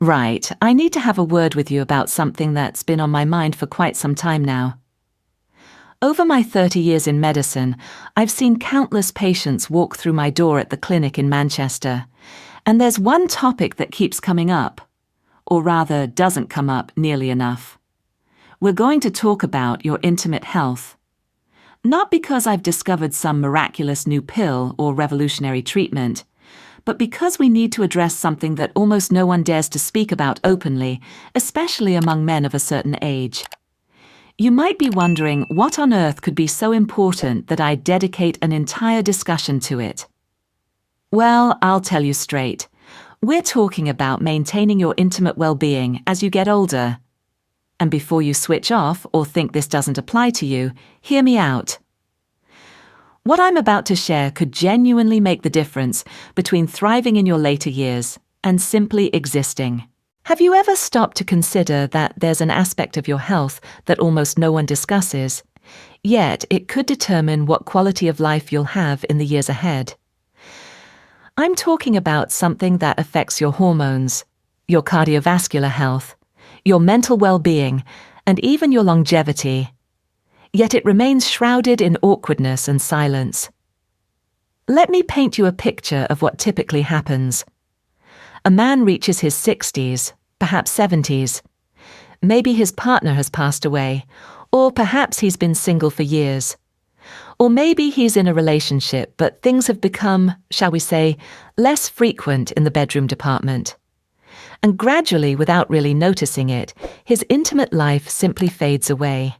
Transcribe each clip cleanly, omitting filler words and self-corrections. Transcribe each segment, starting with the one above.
Right, I need to have a word with you about something that's been on my mind for quite some time now. Over my 30 years in medicine, I've seen countless patients walk through my door at the clinic in Manchester, and there's one topic that keeps coming up, or rather doesn't come up nearly enough. We're going to talk about your intimate health. Not because I've discovered some miraculous new pill or revolutionary treatment, but because we need to address something that almost no one dares to speak about openly, especially among men of a certain age. You might be wondering what on earth could be so important that I dedicate an entire discussion to it. Well, I'll tell you straight. We're talking about maintaining your intimate well-being as you get older. And before you switch off or think this doesn't apply to you, hear me out. What I'm about to share could genuinely make the difference between thriving in your later years and simply existing. Have you ever stopped to consider that there's an aspect of your health that almost no one discusses, yet it could determine what quality of life you'll have in the years ahead? I'm talking about something that affects your hormones, your cardiovascular health, your mental well-being, and even your longevity. Yet it remains shrouded in awkwardness and silence. Let me paint you a picture of what typically happens. A man reaches his 60s, perhaps 70s. Maybe his partner has passed away, or perhaps he's been single for years. Or maybe he's in a relationship, but things have become, shall we say, less frequent in the bedroom department. And gradually, without really noticing it, his intimate life simply fades away.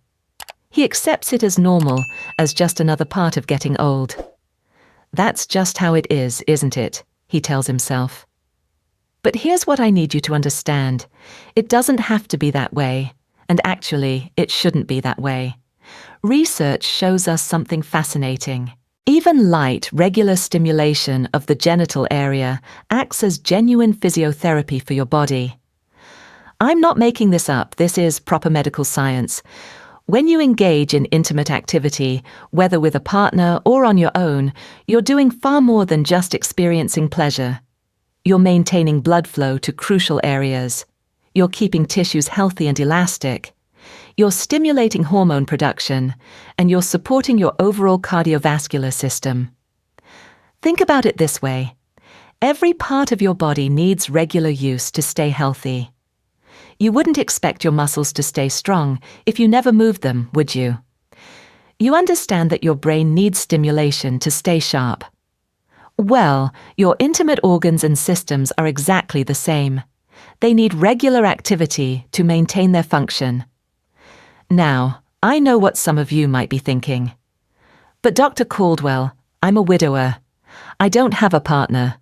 He accepts it as normal, as just another part of getting old. That's just how it is, isn't it? He tells himself. But here's what I need you to understand. It doesn't have to be that way, and actually, it shouldn't be that way. Research shows us something fascinating. Even light, regular stimulation of the genital area acts as genuine physiotherapy for your body. I'm not making this up, this is proper medical science. When you engage in intimate activity, whether with a partner or on your own, you're doing far more than just experiencing pleasure. You're maintaining blood flow to crucial areas. You're keeping tissues healthy and elastic. You're stimulating hormone production, and you're supporting your overall cardiovascular system. Think about it this way. Every part of your body needs regular use to stay healthy. You wouldn't expect your muscles to stay strong if you never moved them, would you? You understand that your brain needs stimulation to stay sharp. Well, your intimate organs and systems are exactly the same. They need regular activity to maintain their function. Now, I know what some of you might be thinking. But Dr. Caldwell, I'm a widower. I don't have a partner.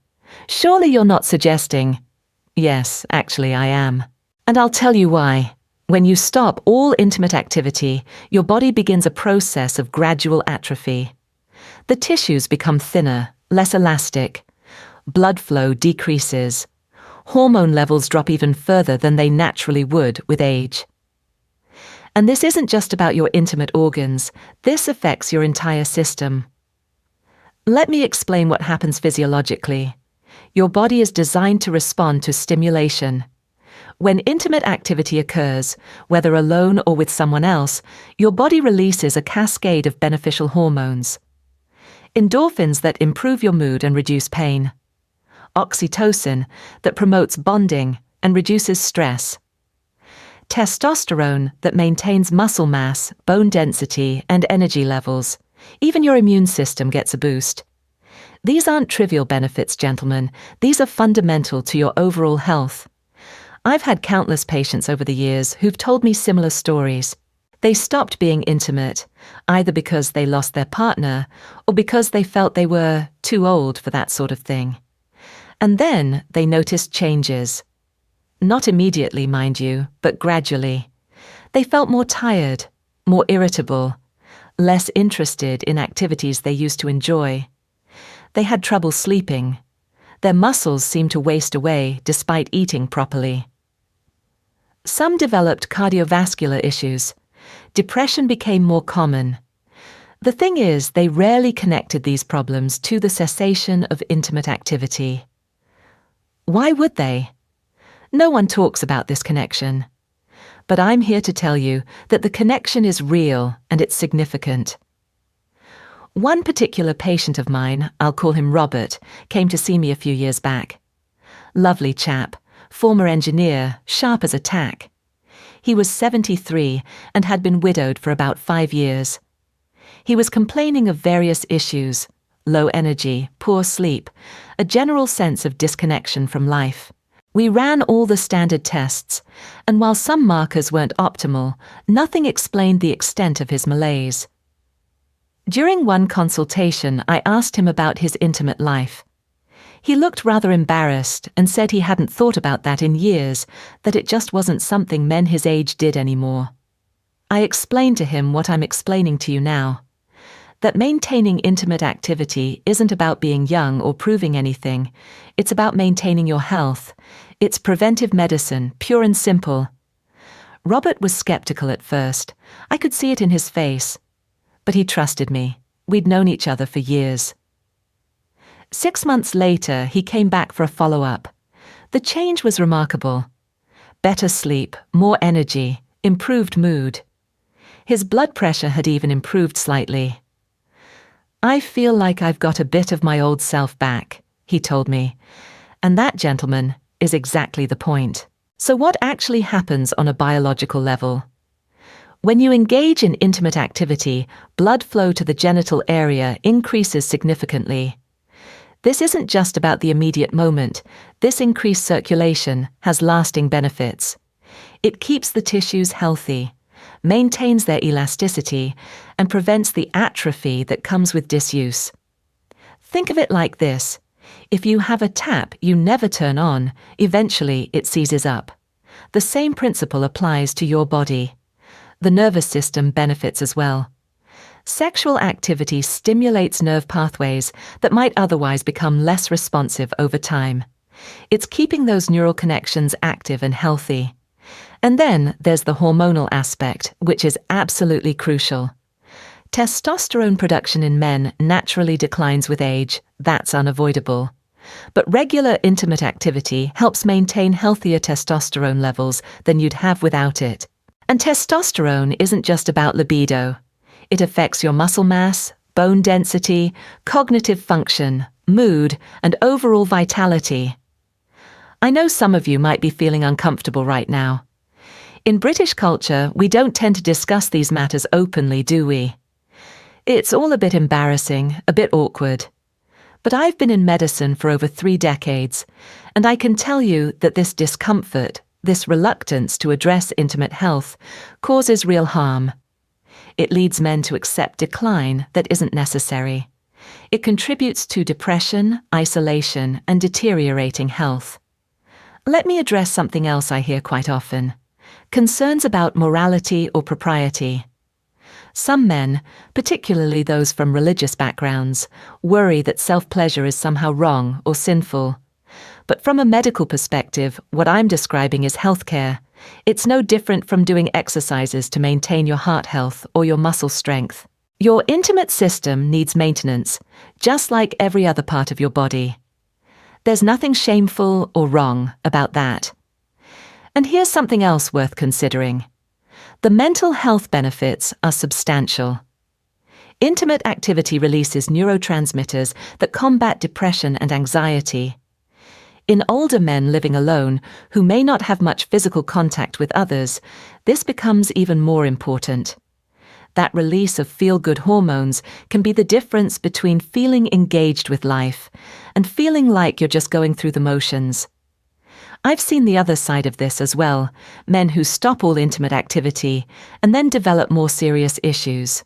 Surely you're not suggesting... Yes, actually I am. And I'll tell you why. When you stop all intimate activity, your body begins a process of gradual atrophy. The tissues become thinner, less elastic. Blood flow decreases. Hormone levels drop even further than they naturally would with age. And this isn't just about your intimate organs. This affects your entire system. Let me explain what happens physiologically. Your body is designed to respond to stimulation. When intimate activity occurs, whether alone or with someone else, your body releases a cascade of beneficial hormones. Endorphins that improve your mood and reduce pain. Oxytocin that promotes bonding and reduces stress. Testosterone that maintains muscle mass, bone density, and energy levels. Even your immune system gets a boost. These aren't trivial benefits, gentlemen. These are fundamental to your overall health. I've had countless patients over the years who've told me similar stories. They stopped being intimate, either because they lost their partner or because they felt they were too old for that sort of thing. And then they noticed changes. Not immediately, mind you, but gradually. They felt more tired, more irritable, less interested in activities they used to enjoy. They had trouble sleeping. Their muscles seemed to waste away despite eating properly. Some developed cardiovascular issues. Depression became more common. The thing is, they rarely connected these problems to the cessation of intimate activity. Why would they? No one talks about this connection. But I'm here to tell you that the connection is real and it's significant. One particular patient of mine, I'll call him Robert, came to see me a few years back. Lovely chap, former engineer, sharp as a tack. He was 73 and had been widowed for about 5 years. He was complaining of various issues: low energy, poor sleep, a general sense of disconnection from life. We ran all the standard tests, and while some markers weren't optimal, nothing explained the extent of his malaise. During one consultation, I asked him about his intimate life. He looked rather embarrassed and said he hadn't thought about that in years, that it just wasn't something men his age did anymore. I explained to him what I'm explaining to you now: that maintaining intimate activity isn't about being young or proving anything. It's about maintaining your health. It's preventive medicine, pure and simple. Robert was skeptical at first. I could see it in his face. But he trusted me. We'd known each other for years. 6 months later, he came back for a follow-up. The change was remarkable. Better sleep, more energy, improved mood. His blood pressure had even improved slightly. "I feel like I've got a bit of my old self back," he told me. And that, gentlemen, is exactly the point. So what actually happens on a biological level? When you engage in intimate activity, blood flow to the genital area increases significantly. This isn't just about the immediate moment. This increased circulation has lasting benefits. It keeps the tissues healthy, maintains their elasticity, and prevents the atrophy that comes with disuse. Think of it like this: if you have a tap you never turn on, eventually it seizes up. The same principle applies to your body. The nervous system benefits as well. Sexual activity stimulates nerve pathways that might otherwise become less responsive over time. It's keeping those neural connections active and healthy. And then there's the hormonal aspect, which is absolutely crucial. Testosterone production in men naturally declines with age. That's unavoidable. But regular intimate activity helps maintain healthier testosterone levels than you'd have without it. And testosterone isn't just about libido. It affects your muscle mass, bone density, cognitive function, mood, and overall vitality. I know some of you might be feeling uncomfortable right now. In British culture, we don't tend to discuss these matters openly, do we? It's all a bit embarrassing, a bit awkward. But I've been in medicine for over 3 decades, and I can tell you that this discomfort, this reluctance to address intimate health, causes real harm. It leads men to accept decline that isn't necessary. It contributes to depression, isolation, and deteriorating health. Let me address something else I hear quite often: concerns about morality or propriety. Some men, particularly those from religious backgrounds, worry that self-pleasure is somehow wrong or sinful. But from a medical perspective, what I'm describing is healthcare. It's no different from doing exercises to maintain your heart health or your muscle strength. Your intimate system needs maintenance, just like every other part of your body. There's nothing shameful or wrong about that. And here's something else worth considering. The mental health benefits are substantial. Intimate activity releases neurotransmitters that combat depression and anxiety. In older men living alone, who may not have much physical contact with others, this becomes even more important. That release of feel-good hormones can be the difference between feeling engaged with life and feeling like you're just going through the motions. I've seen the other side of this as well, men who stop all intimate activity and then develop more serious issues.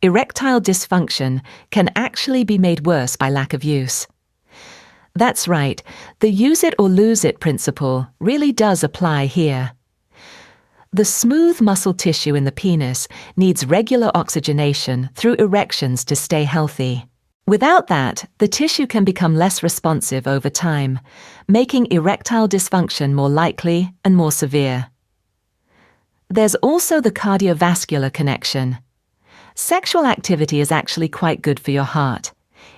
Erectile dysfunction can actually be made worse by lack of use. That's right, the use it or lose it principle really does apply here. The smooth muscle tissue in the penis needs regular oxygenation through erections to stay healthy. Without that, the tissue can become less responsive over time, making erectile dysfunction more likely and more severe. There's also the cardiovascular connection. Sexual activity is actually quite good for your heart.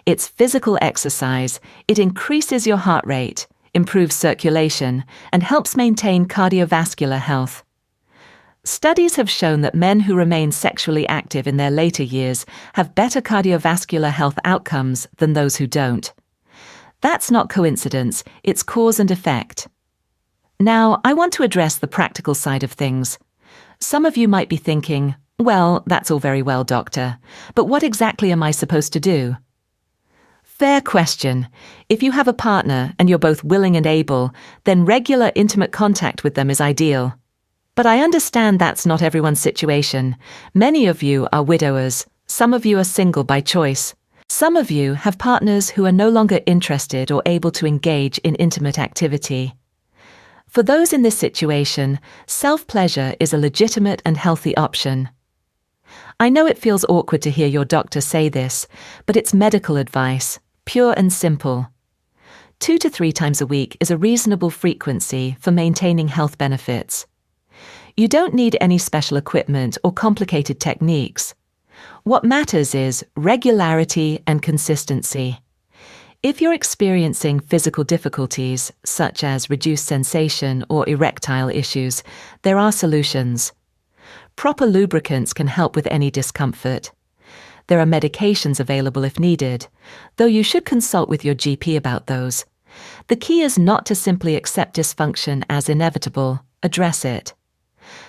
It's physical exercise. It increases your heart rate. improves circulation, and helps maintain cardiovascular health. Studies have shown that men who remain sexually active in their later years have better cardiovascular health outcomes than those who don't. That's not coincidence, it's cause and effect. Now, I want to address the practical side of things. Some of you might be thinking, well, that's all very well, doctor, but what exactly am I supposed to do? Fair question. If you have a partner and you're both willing and able, then regular intimate contact with them is ideal. But I understand that's not everyone's situation. Many of you are widowers. Some of you are single by choice. Some of you have partners who are no longer interested or able to engage in intimate activity. For those in this situation, self-pleasure is a legitimate and healthy option. I know it feels awkward to hear your doctor say this, but it's medical advice, pure and simple. 2 to 3 times a week is a reasonable frequency for maintaining health benefits. You don't need any special equipment or complicated techniques. What matters is regularity and consistency. If you're experiencing physical difficulties, such as reduced sensation or erectile issues, there are solutions. Proper lubricants can help with any discomfort. There are medications available if needed, though you should consult with your GP about those. The key is not to simply accept dysfunction as inevitable, address it.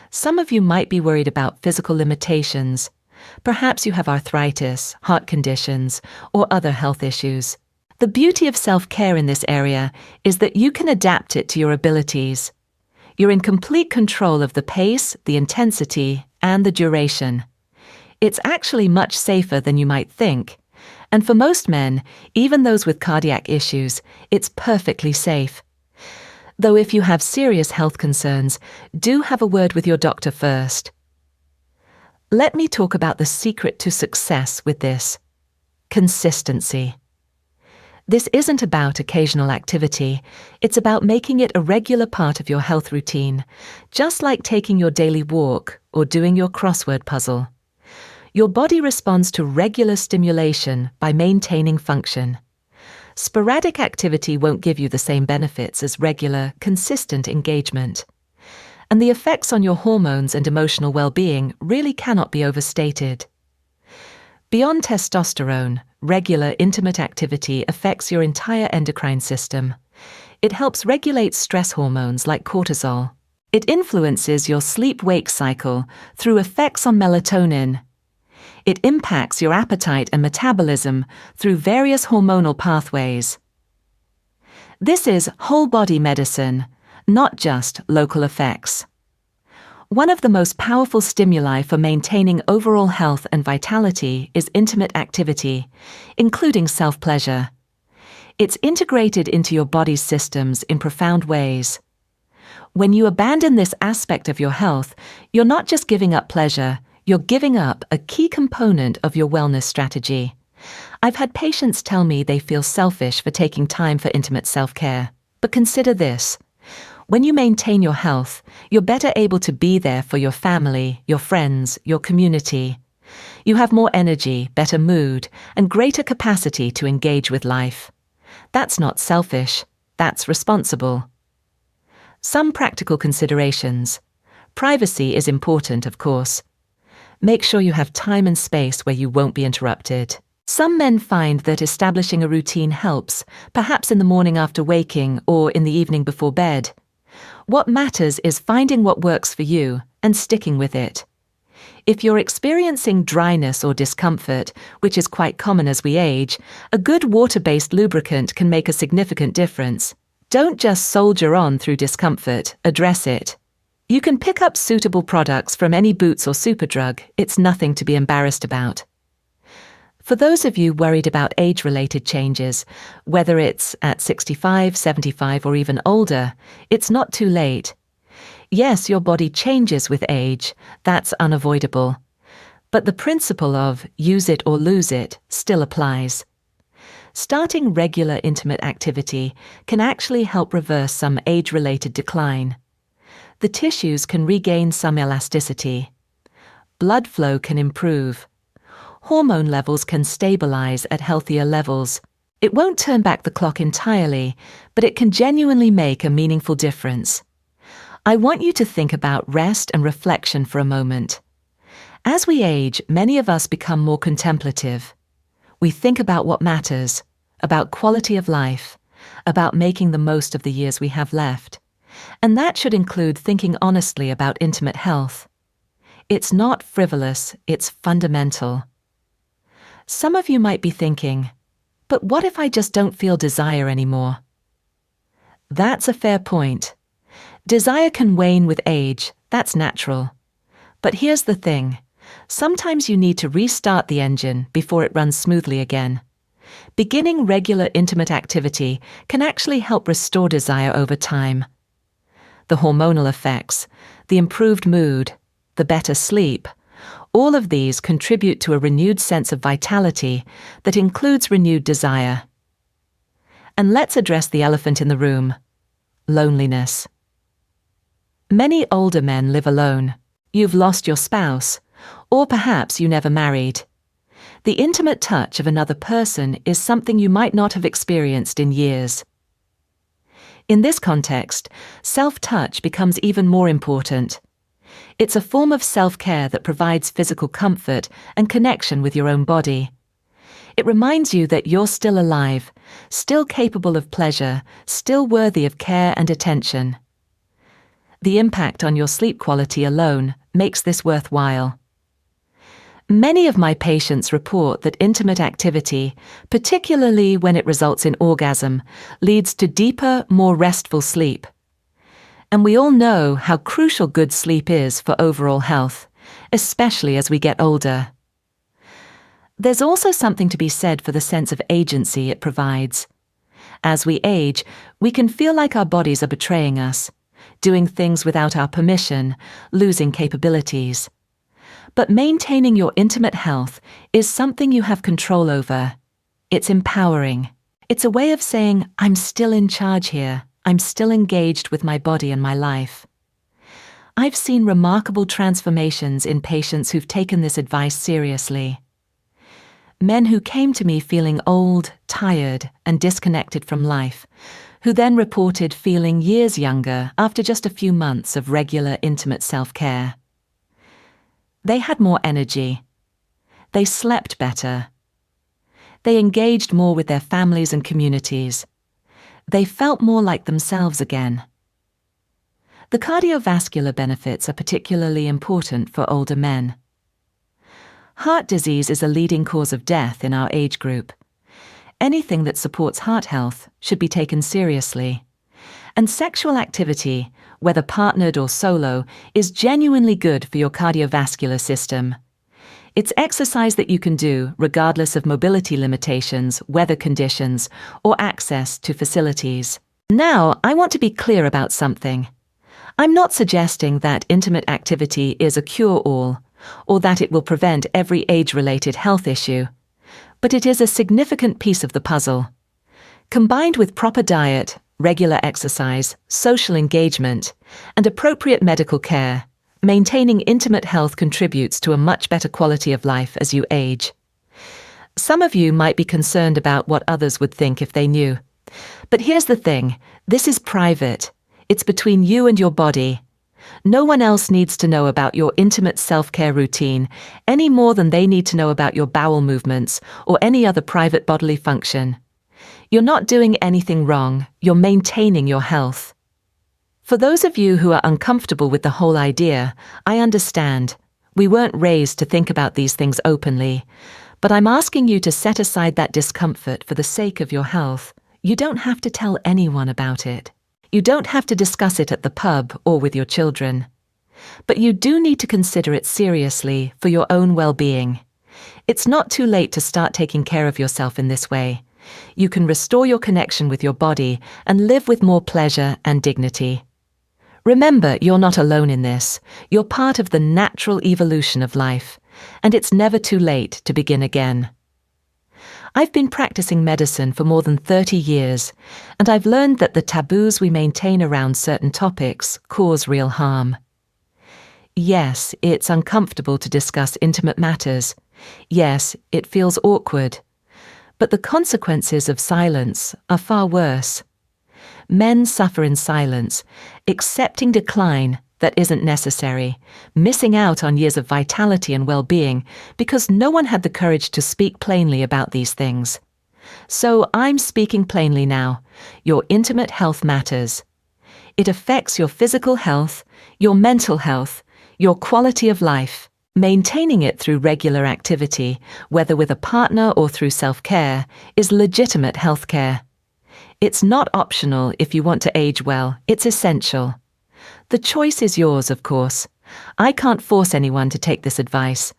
Some of you might be worried about physical limitations. Perhaps you have arthritis, heart conditions, or other health issues. The beauty of self-care in this area is that you can adapt it to your abilities. You're in complete control of the pace, the intensity, and the duration. It's actually much safer than you might think. And for most men, even those with cardiac issues, it's perfectly safe. Though if you have serious health concerns, do have a word with your doctor first. Let me talk about the secret to success with this. Consistency. This isn't about occasional activity, it's about making it a regular part of your health routine, just like taking your daily walk or doing your crossword puzzle. Your body responds to regular stimulation by maintaining function. Sporadic activity won't give you the same benefits as regular, consistent engagement. And the effects on your hormones and emotional well-being really cannot be overstated. Beyond testosterone, regular intimate activity affects your entire endocrine system. It helps regulate stress hormones like cortisol. It influences your sleep-wake cycle through effects on melatonin. It impacts your appetite and metabolism through various hormonal pathways. This is whole-body medicine, not just local effects. One of the most powerful stimuli for maintaining overall health and vitality is intimate activity, including self-pleasure. It's integrated into your body's systems in profound ways. When you abandon this aspect of your health, you're not just giving up pleasure, you're giving up a key component of your wellness strategy. I've had patients tell me they feel selfish for taking time for intimate self-care. But consider this. When you maintain your health, you're better able to be there for your family, your friends, your community. You have more energy, better mood, and greater capacity to engage with life. That's not selfish, that's responsible. Some practical considerations. Privacy is important, of course. Make sure you have time and space where you won't be interrupted. Some men find that establishing a routine helps, perhaps in the morning after waking or in the evening before bed. What matters is finding what works for you and sticking with it. If you're experiencing dryness or discomfort, which is quite common as we age, a good water-based lubricant can make a significant difference. Don't just soldier on through discomfort, address it. You can pick up suitable products from any Boots or Superdrug. It's nothing to be embarrassed about. For those of you worried about age-related changes, whether it's at 65, 75 or even older, it's not too late. Yes, your body changes with age, that's unavoidable. But the principle of use it or lose it still applies. Starting regular intimate activity can actually help reverse some age-related decline. The tissues can regain some elasticity. Blood flow can improve. Hormone levels can stabilize at healthier levels. It won't turn back the clock entirely, but it can genuinely make a meaningful difference. I want you to think about rest and reflection for a moment. As we age, many of us become more contemplative. We think about what matters, about quality of life, about making the most of the years we have left. And that should include thinking honestly about intimate health. It's not frivolous, it's fundamental. Some of you might be thinking, but what if I just don't feel desire anymore? That's a fair point. Desire can wane with age, that's natural. But here's the thing. Sometimes you need to restart the engine before it runs smoothly again. Beginning regular intimate activity can actually help restore desire over time. The hormonal effects, the improved mood, the better sleep, all of these contribute to a renewed sense of vitality that includes renewed desire. And let's address the elephant in the room: loneliness. Many older men live alone. You've lost your spouse, or perhaps you never married. The intimate touch of another person is something you might not have experienced in years. In this context, self-touch becomes even more important. It's a form of self-care that provides physical comfort and connection with your own body. It reminds you that you're still alive, still capable of pleasure, still worthy of care and attention. The impact on your sleep quality alone makes this worthwhile. Many of my patients report that intimate activity, particularly when it results in orgasm, leads to deeper, more restful sleep. And we all know how crucial good sleep is for overall health, especially as we get older. There's also something to be said for the sense of agency it provides. As we age, we can feel like our bodies are betraying us, doing things without our permission, losing capabilities. But maintaining your intimate health is something you have control over. It's empowering. It's a way of saying, I'm still in charge here. I'm still engaged with my body and my life. I've seen remarkable transformations in patients who've taken this advice seriously. Men who came to me feeling old, tired, and disconnected from life, who then reported feeling years younger after just a few months of regular intimate self-care. They had more energy. They slept better. They engaged more with their families and communities. They felt more like themselves again. The cardiovascular benefits are particularly important for older men. Heart disease is a leading cause of death in our age group. Anything that supports heart health should be taken seriously. And sexual activity, whether partnered or solo, is genuinely good for your cardiovascular system. It's exercise that you can do regardless of mobility limitations, weather conditions, or access to facilities. Now, I want to be clear about something. I'm not suggesting that intimate activity is a cure-all, or that it will prevent every age-related health issue, but it is a significant piece of the puzzle. Combined with proper diet, regular exercise, social engagement, and appropriate medical care, maintaining intimate health contributes to a much better quality of life as you age. Some of you might be concerned about what others would think if they knew. But here's the thing, this is private. It's between you and your body. No one else needs to know about your intimate self-care routine any more than they need to know about your bowel movements or any other private bodily function. You're not doing anything wrong, you're maintaining your health. For those of you who are uncomfortable with the whole idea, I understand. We weren't raised to think about these things openly, but I'm asking you to set aside that discomfort for the sake of your health. You don't have to tell anyone about it. You don't have to discuss it at the pub or with your children. But you do need to consider it seriously for your own well-being. It's not too late to start taking care of yourself in this way. You can restore your connection with your body and live with more pleasure and dignity. Remember, you're not alone in this. You're part of the natural evolution of life, and it's never too late to begin again. I've been practicing medicine for more than 30 years, and I've learned that the taboos we maintain around certain topics cause real harm. Yes, it's uncomfortable to discuss intimate matters. Yes, it feels awkward. But the consequences of silence are far worse. Men suffer in silence, accepting decline that isn't necessary, missing out on years of vitality and well-being because no one had the courage to speak plainly about these things. So I'm speaking plainly now. Your intimate health matters. It affects your physical health, your mental health, your quality of life. Maintaining it through regular activity, whether with a partner or through self-care, is legitimate healthcare. It's not optional if you want to age well, it's essential. The choice is yours, of course. I can't force anyone to take this advice.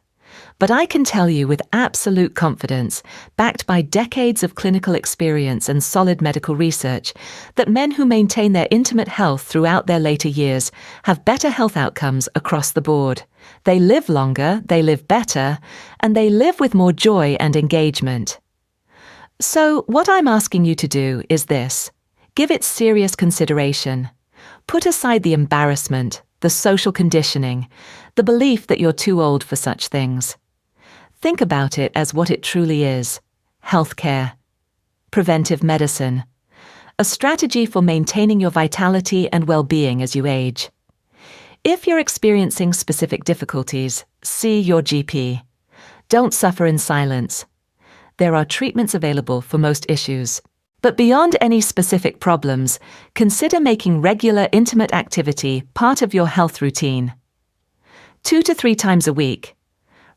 But I can tell you with absolute confidence, backed by decades of clinical experience and solid medical research, that men who maintain their intimate health throughout their later years have better health outcomes across the board. They live longer, they live better, and they live with more joy and engagement. So, what I'm asking you to do is this. Give it serious consideration. Put aside the embarrassment, the social conditioning, the belief that you're too old for such things. Think about it as what it truly is: healthcare, preventive medicine, a strategy for maintaining your vitality and well-being as you age. If you're experiencing specific difficulties, see your GP. Don't suffer in silence. There are treatments available for most issues. But beyond any specific problems, consider making regular intimate activity part of your health routine. 2 to 3 times a week.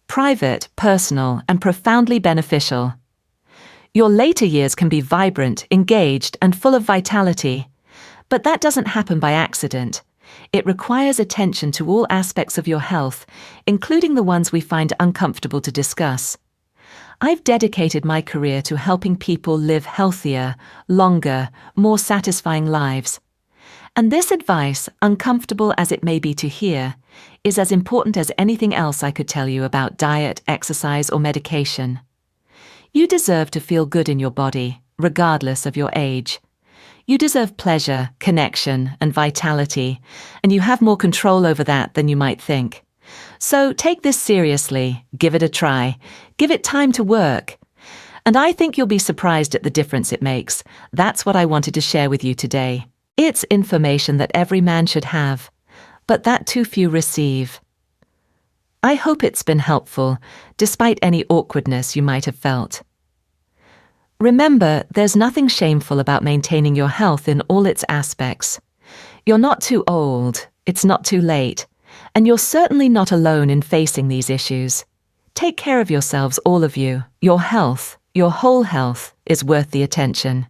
Private, personal, and profoundly beneficial. Your later years can be vibrant, engaged, and full of vitality. But that doesn't happen by accident. It requires attention to all aspects of your health, including the ones we find uncomfortable to discuss. I've dedicated my career to helping people live healthier, longer, more satisfying lives. And this advice, uncomfortable as it may be to hear, is as important as anything else I could tell you about diet, exercise, or medication. You deserve to feel good in your body, regardless of your age. You deserve pleasure, connection, and vitality, and you have more control over that than you might think. So take this seriously, give it a try, give it time to work. And I think you'll be surprised at the difference it makes. That's what I wanted to share with you today. It's information that every man should have, but that too few receive. I hope it's been helpful, despite any awkwardness you might have felt. Remember, there's nothing shameful about maintaining your health in all its aspects. You're not too old, it's not too late, and you're certainly not alone in facing these issues. Take care of yourselves, all of you. Your health, your whole health, is worth the attention.